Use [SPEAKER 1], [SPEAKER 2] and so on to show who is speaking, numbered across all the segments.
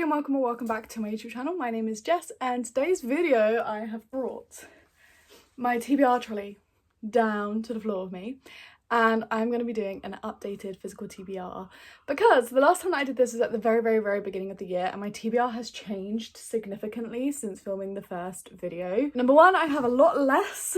[SPEAKER 1] and welcome back to my YouTube channel. My name is Jess, and today's video I have brought my TBR trolley down to the floor with me, and I'm going to be doing an updated physical TBR because the last time that I did this was at the very beginning of the year, and my TBR has changed significantly since filming the first video. Number one, I have a lot less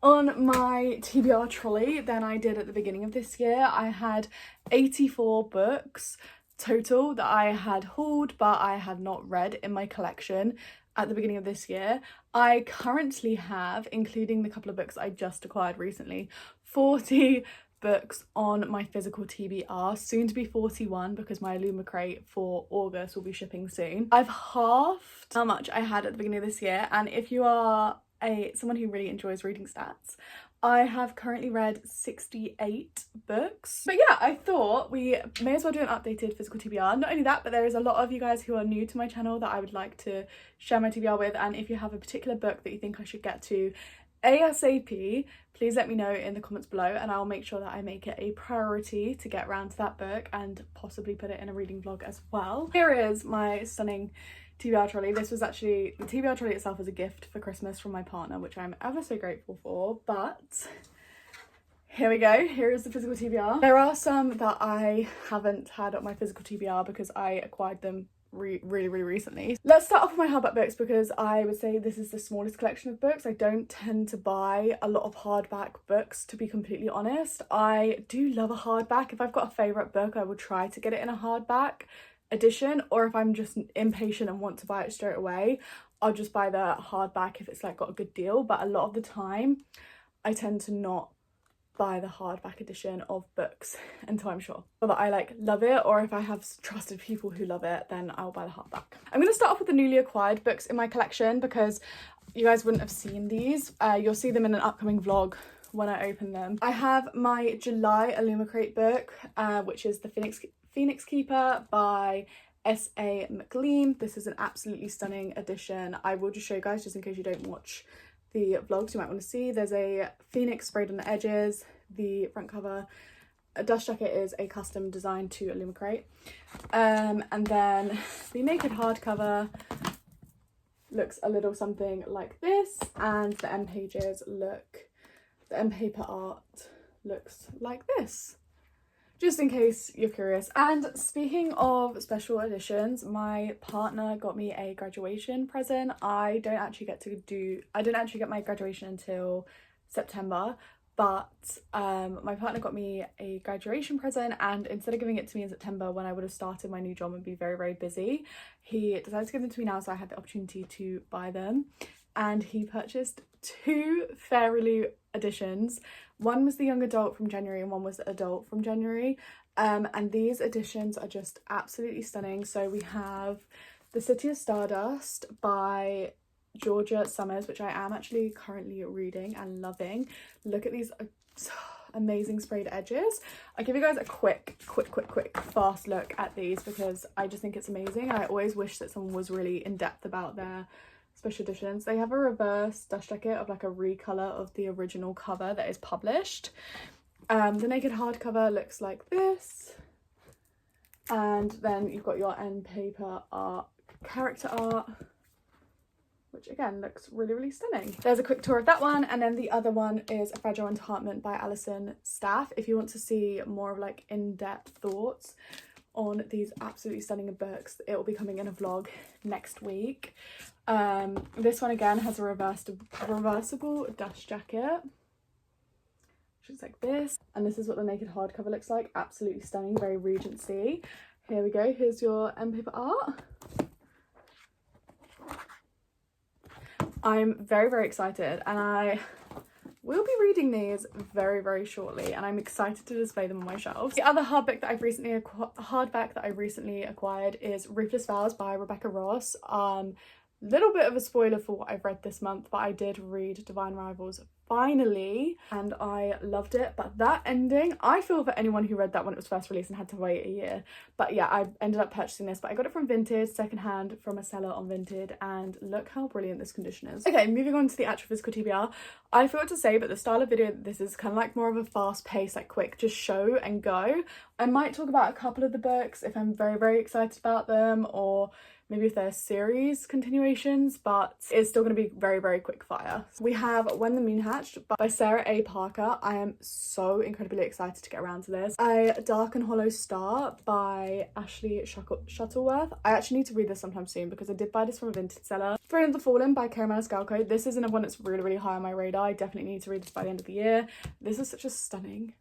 [SPEAKER 1] on my TBR trolley than I did at the beginning of this year. I had 84 books total that I had hauled but I had not read in my collection at the beginning of this year. I currently have, including the couple of books I just acquired recently, 40 books on my physical TBR, soon to be 41 because my Illuma crate for August will be shipping soon. I've halved how much I had at the beginning of this year, and if you are someone who really enjoys reading stats, I have currently read 68 books. But yeah, I thought we may as well do an updated physical TBR. Not only that, but there is a lot of you guys who are new to my channel that I would like to share my TBR with, and if you have a particular book that you think I should get to ASAP, please let me know in the comments below, and I'll make sure that I make it a priority to get around to that book and possibly put it in a reading vlog as well. Here is my stunning TBR trolley. This was actually, the TBR trolley itself was a gift for Christmas from my partner, which I'm ever so grateful for, but here we go. Here is the physical TBR. There are some that I haven't had on my physical TBR because I acquired them really recently. Let's start off with my hardback books because I would say this is the smallest collection of books. I don't tend to buy a lot of hardback books, to be completely honest. I do love a hardback. If I've got a favourite book, I will try to get it in a hardback edition, or if I'm just impatient and want to buy it straight away, I'll just buy the hardback if it's like got a good deal. But a lot of the time I tend to not buy the hardback edition of books until I'm sure that I like love it, or if I have trusted people who love it, then I'll buy the hardback. I'm going to start off with the newly acquired books in my collection because you guys wouldn't have seen these. You'll see them in an upcoming vlog when I open them. I have my July Illuma crate book, which is the Phoenix Keeper by S.A. McLean. This is an absolutely stunning edition. I will just show you guys, just in case you don't watch the vlogs, you might want to see. There's a phoenix sprayed on the edges. The front cover dust jacket is a custom design to Illuma crate. And then the naked hardcover looks a little something like this, and the end pages look, the end paper art looks like this, just in case you're curious. And speaking of special editions, my partner got me a graduation present. I didn't actually get my graduation until September, but my partner got me a graduation present, and instead of giving it to me in September when I would have started my new job and be very busy, he decided to give them to me now, so I had the opportunity to buy them. And he purchased two Fairly editions. One was the young adult from January and one was the adult from January, and these editions are just absolutely stunning. So we have The City of Stardust by Georgia Summers, which I am actually currently reading and loving. Look at these amazing sprayed edges. I'll give you guys a quick fast look at these because I just think it's amazing, and I always wish that someone was really in depth about their special editions. They have a reverse dust jacket of like a recolor of the original cover that is published. The naked hardcover looks like this, and then you've got your end paper art, character art, which again looks really stunning. There's a quick tour of that one, and then the other one is A Fragile Enchantment by Alison Staff. If you want to see more of like in-depth thoughts on these absolutely stunning books, it will be coming in a vlog next week. This one again has a reversible dust jacket, which looks like this, and this is what the naked hardcover looks like. Absolutely stunning, very Regency. Here we go, here's your end paper art. I'm very excited, and I will be reading these very shortly, and I'm excited to display them on my shelves. The other hardback that I recently acquired is Ruthless Vows by Rebecca Ross. Little bit of a spoiler for what I've read this month, but I did read Divine Rivals finally, and I loved it. But that ending, I feel for anyone who read that when it was first released and had to wait a year. But yeah, I ended up purchasing this, but I got it from Vinted, secondhand from a seller on Vinted, and look how brilliant this condition is. Okay, moving on to the actual physical TBR. I forgot to say, but the style of video, this is kind of like more of a fast pace, like quick, just show and go. I might talk about a couple of the books if I'm very excited about them, or maybe if they're series continuations, but it's still going to be very quick fire. We have When the Moon Hatched by Sarah A. Parker. I am so incredibly excited to get around to this. A Dark and Hollow Star by Ashley Shuttleworth. I actually need to read this sometime soon because I did buy this from a vintage seller. Throne of the Fallen by Karen Maniscalco. This is another one that's really high on my radar. I definitely need to read this by the end of the year. This is such a stunning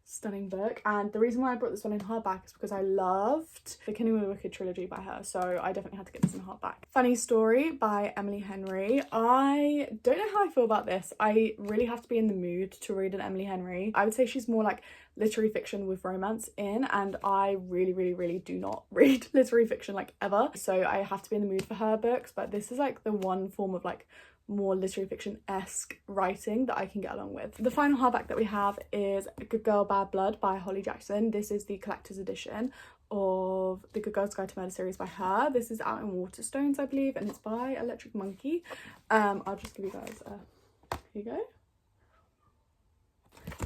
[SPEAKER 1] book, and the reason why I brought this one in hardback is because I loved the Kindle with Wicked trilogy by her, so I definitely had to get this in hardback. Funny Story by Emily Henry. I don't know how I feel about this. I really have to be in the mood to read an Emily Henry. I would say she's more like literary fiction with romance in, and I really do not read literary fiction like ever, so I have to be in the mood for her books. But this is like the one form of like more literary fiction-esque writing that I can get along with. The final hardback that we have is Good Girl Bad Blood by Holly Jackson. This is the collector's edition of the Good Girl's Guide to Murder series by her. This is out in Waterstones, I believe, and it's by Electric Monkey. I'll just give you guys a, here you go.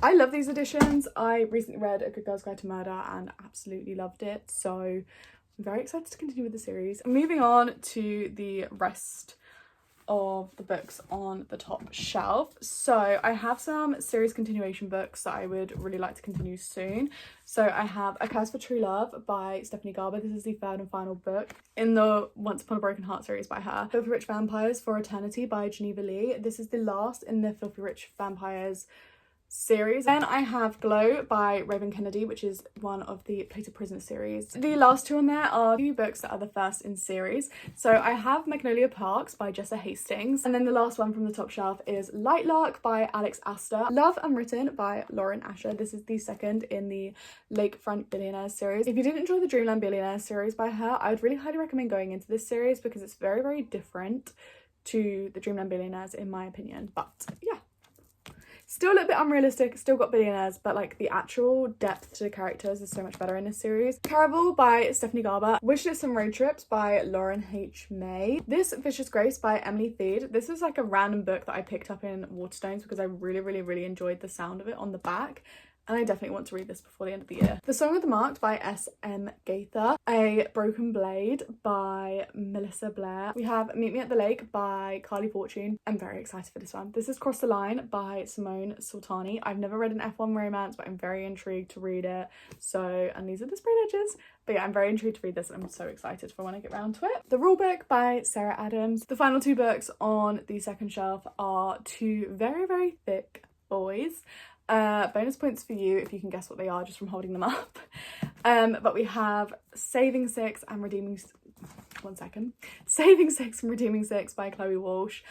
[SPEAKER 1] I love these editions. I recently read A Good Girl's Guide to Murder and absolutely loved it, so I'm very excited to continue with the series. Moving on to the rest of the books on the top shelf. So I have some series continuation books that I would really like to continue soon. So I have A Curse for True Love by Stephanie Garber. This is the third and final book in the Once Upon a Broken Heart series by her. Filthy Rich Vampires for Eternity by Geneva Lee. This is the last in the Filthy Rich Vampires series. Then I have Glow by Raven Kennedy, which is one of the Plated Prisoner series. The last two on there are two books that are the first in series. So I have Magnolia Parks by Jessa Hastings, and then the last one from the top shelf is Lightlark by Alex Astor. Love Unwritten by Lauren Asher. This is the second in the Lakefront Billionaires series. If you didn't enjoy the Dreamland Billionaires series by her, I would really highly recommend going into this series because it's very different to the Dreamland Billionaires in my opinion. But yeah, still a little bit unrealistic, still got billionaires, but like the actual depth to the characters is so much better in this series. Caraval by Stephanie Garber. Wishlist and Road Trips by Lauren H. May. This Vicious Grace by Emily Theed. This is like a random book that I picked up in Waterstones because I really enjoyed the sound of it on the back, and I definitely want to read this before the end of the year. The Song of the Marked by S.M. Gaither. A Broken Blade by Melissa Blair. We have Meet Me at the Lake by Carly Fortune. I'm very excited for this one. This is Cross the Line by Simone Sultani. I've never read an F1 romance, but I'm very intrigued to read it. So, and these are the spread edges. But yeah, I'm very intrigued to read this and I'm so excited for when I get around to it. The Rulebook by Sarah Adams. The final two books on the second shelf are two very thick boys. Bonus points for you if you can guess what they are just from holding them up. But we have Saving Six and Redeeming Six by Chloe Walsh.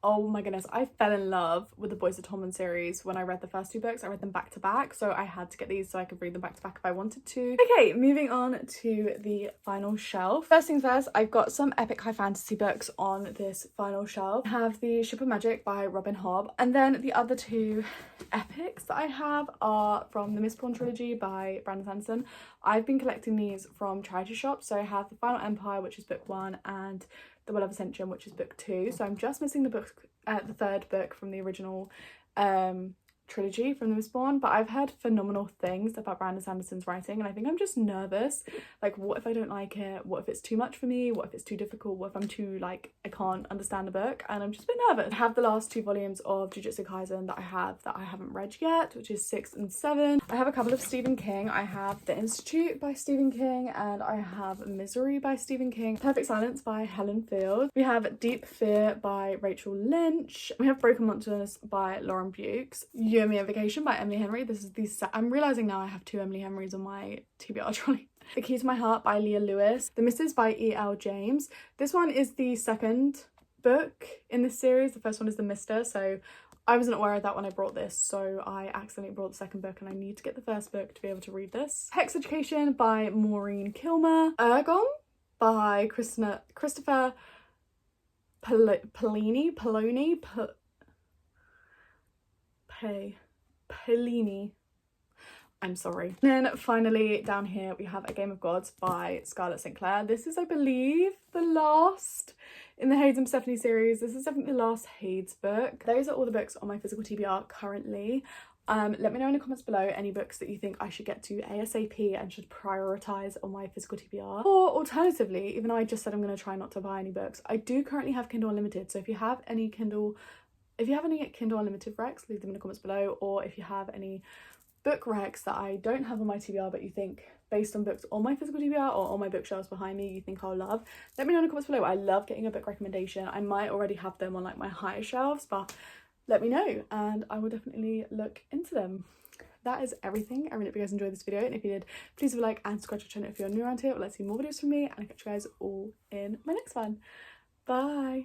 [SPEAKER 1] Oh my goodness, I fell in love with the Boys of Tommen series when I read the first two books. I read them back to back, so I had to get these so I could read them back to back if I wanted to. Okay, moving on to the final shelf. First things first, I've got some epic high fantasy books on this final shelf. I have the Ship of Magic by Robin Hobb, and then the other two epics that I have are from the Mistborn trilogy by Brandon Sanderson. I've been collecting these from charity shops, so I have the Final Empire, which is book 1, and The Well of Ascension, which is book 2. So I'm just missing the third book from the original trilogy from the Mistborn, but I've heard phenomenal things about Brandon Sanderson's writing, and I think I'm just nervous. Like, what if I don't like it? What if it's too much for me? What if it's too difficult? What if I'm too, like, I can't understand the book? And I'm just a bit nervous. I have the last two volumes of Jujutsu Kaisen that I haven't read yet, which is 6 and 7. I have a couple of Stephen King. I have The Institute by Stephen King, and I have Misery by Stephen King. Perfect Silence by Helen Field. We have Deep Fear by Rachel Lynch. We have Broken Monsters by Lauren Bukes. You and Me on Vacation by Emily Henry. This is the I'm realizing now I have two Emily Henrys on my TBR trolley. The Key to My Heart by Leah Lewis. The Misses by E.L. James. This one is the second book in this series. The first one is The Mister, so I wasn't aware of that when I brought this, so I accidentally brought the second book and I need to get the first book to be able to read this. Hex Education by Maureen Kilmer. Ergon by Christopher Polini. I'm sorry. And then finally down here we have A Game of Gods by Scarlett St. Clair. This is, I believe, the last in the Hades and Stephanie series. This is definitely the last Hades book. Those are all the books on my physical TBR currently. Let me know in the comments below any books that you think I should get to ASAP and should prioritise on my physical TBR. Or alternatively, even though I just said I'm going to try not to buy any books, I do currently have Kindle Unlimited, so if you have any Kindle Unlimited recs, leave them in the comments below, or if you have any book recs that I don't have on my TBR but you think, based on books on my physical TBR or on my bookshelves behind me, you think I'll love, let me know in the comments below. I love getting a book recommendation. I might already have them on like my higher shelves, but let me know and I will definitely look into them. That is everything. I really hope you guys enjoyed this video, and if you did, please leave a like and subscribe to the channel if you're new around here. Let's see more videos from me, and I'll catch you guys all in my next one. Bye.